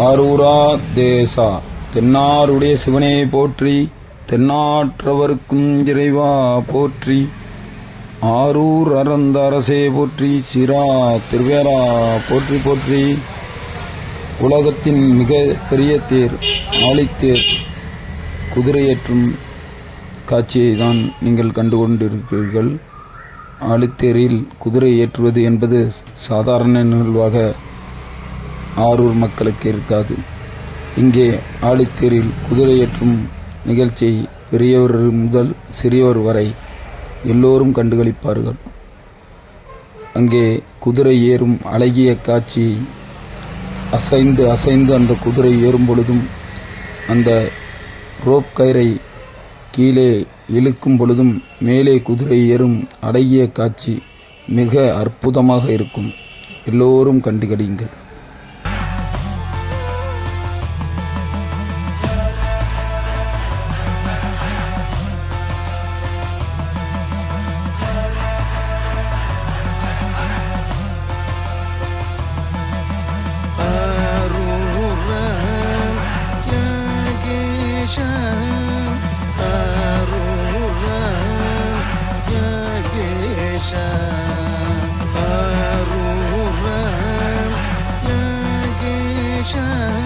ஆரூரா தேசா. தென்னாருடைய சிவனே போற்றி, தென்னாற்றவர்க்கும் இறைவா போற்றி, ஆரூர் அறந்த அரசே போற்றி, சிரா திருவேரா போற்றி போற்றி. உலகத்தின் மிக பெரிய தேர் ஆழித்தேர் குதிரையேற்றும் காட்சியை தான் நீங்கள் கண்டு கொண்டிருக்கிறீர்கள். ஆழித்தேரில் குதிரை ஏற்றுவது என்பது சாதாரண நிகழ்வாக ஆரூர் மக்களுக்கு இருக்காது. இங்கே ஆழித்தேரில் குதிரையேற்றும் நிகழ்ச்சியை பெரியவர் முதல் சிறியவர் வரை எல்லோரும் கண்டுகளிப்பார்கள். அங்கே குதிரை ஏறும் அழகிய காட்சி, அசைந்து அசைந்து அந்த குதிரை ஏறும் பொழுதும் அந்த ரோப் கயிறை கீழே இழுக்கும் பொழுதும் மேலே குதிரை ஏறும் அழகிய காட்சி மிக அற்புதமாக இருக்கும். எல்லோரும் கண்டுகளியுங்கள். Arura, Yagesha.